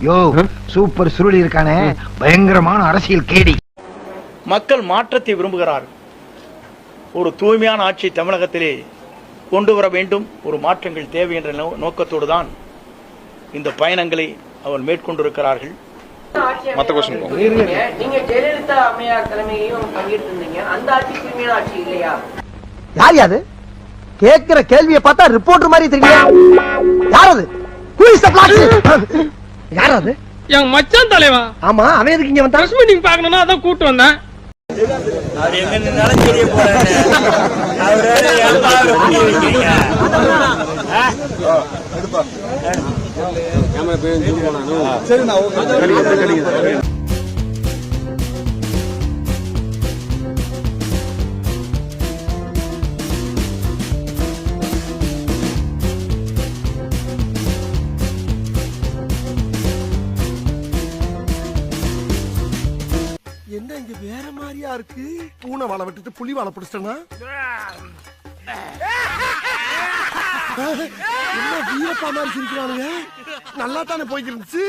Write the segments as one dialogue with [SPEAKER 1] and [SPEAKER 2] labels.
[SPEAKER 1] யோ super Suruli இருக்கானே, பயங்கரமான அரசியல் கேடி.
[SPEAKER 2] மக்கள் மாற்றத்தை விரும்புகிறார்கள். ஒரு தூய்மையான ஆட்சி தமிழகத்திலே கொண்டு வர வேண்டும், ஒரு மாற்றங்கள் தேவை என்ற நோக்கத்தோடு தான் இந்த பயணங்களை அவர் மேற்கொண்டிருக்கிறார்கள்.
[SPEAKER 3] நீங்க ஜெயலலிதா அம்மையார் தலைமையையும் பங்கேற்றிருந்தீங்க. அந்த ஆட்சி தூய்மையான ஆட்சி இல்லையா?
[SPEAKER 4] யார் யாது கேக்குற கேள்வியை பார்த்தா ரிப்போர்ட்டர் மாதிரி தெரியல. யார் அது? யார் அது?
[SPEAKER 5] என் மச்சான் தலைவா.
[SPEAKER 4] ஆமா, அவன் எதுக்கு இங்க வந்தா?
[SPEAKER 5] பிரஸ் மீட்டிங் பார்க்கணும்னா அதான் கூட்டு வந்தேன்.
[SPEAKER 2] அவர் எங்க நின்னாலும் தெரிய போறாரு.
[SPEAKER 4] என்ன இங்க வேற மாதிரியா இருக்கு? பூனை வாழை விட்டுட்டு புலி வாழை பிடிச்சிட்டனா? என்ன வீரப்பா மாதிரி சிரிக்கிறானுங்க? நல்லா தானே போய்க்கு இருந்துச்சு.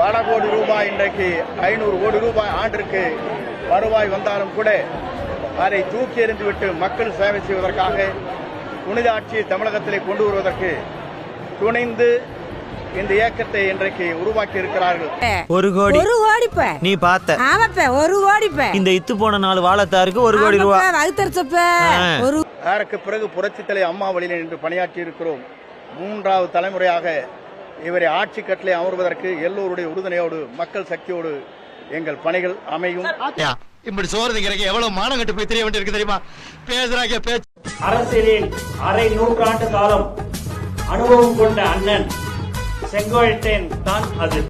[SPEAKER 2] பல கோடி ரூபாய் இன்றைக்கு 500 கோடி ரூபாய் ஆண்டிற்கு வருவாய் வந்தாலும் கூட அதை தூக்கி எறிந்துவிட்டு மக்கள் சேவை செய்வதற்காக புனித ஆட்சியை தமிழகத்திலே கொண்டு வருவதற்கு துணிந்து இந்த இயக்கத்தை இன்றைக்கு உருவாக்கி இருக்கிறார்கள்.
[SPEAKER 6] ஒரு கோடி நீ பார்த்த இந்த இத்து போன 4 வாழத்தாருக்கு 1 கோடி ரூபாய்.
[SPEAKER 2] அதற்கு பிறகு புரட்சித் தலைவர் அம்மா வழியில் நின்று பணியாற்றி இருக்கிறோம். 3வது தலைமுறையாக இவரை ஆட்சி கட்டளை அமர்வதற்கு எல்லோருடைய உறுதுணையோடு மக்கள் சக்தியோடு எங்கள் பணிகள் அமையும்.
[SPEAKER 4] இப்படி சோறு திங்கிறக்கு எவ்வளவு மானம் கட்டு போய் தெரிய வேண்டியிருக்கு தெரியுமா? பேசுறாங்க பேச்சு.
[SPEAKER 7] அரசியலில் அரை நூற்றாண்டு காலம் அனுபவம் கொண்ட அண்ணன் செங்கோட்டையன் தான் அது.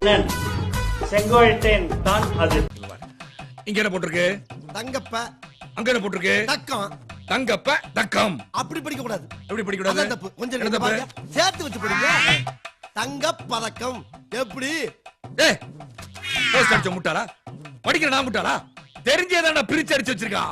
[SPEAKER 7] செங்கோட்டையன் தான் அது.
[SPEAKER 8] இங்க என்ன போட்டிருக்கு?
[SPEAKER 4] தங்கப்ப.
[SPEAKER 8] அங்க என்ன போட்டிருக்கு?
[SPEAKER 4] தக்கம்.
[SPEAKER 8] தங்கப்ப தக்கம்.
[SPEAKER 4] அப்படி படிக்க கூடாது.
[SPEAKER 8] எப்படி படிக்க கூடாது?
[SPEAKER 4] தப்பு. கொஞ்சம் சேர்த்து வச்சு படிங்க. தங்க பதக்கம். எப்படி?
[SPEAKER 8] ஏய், போஸ்ட் அடிச்ச முட்டாளா? படிக்கிற நான் முட்டாளா? தெரிஞ்சேதான் பிரிச்சு அடிச்சு வச்சிருக்கா.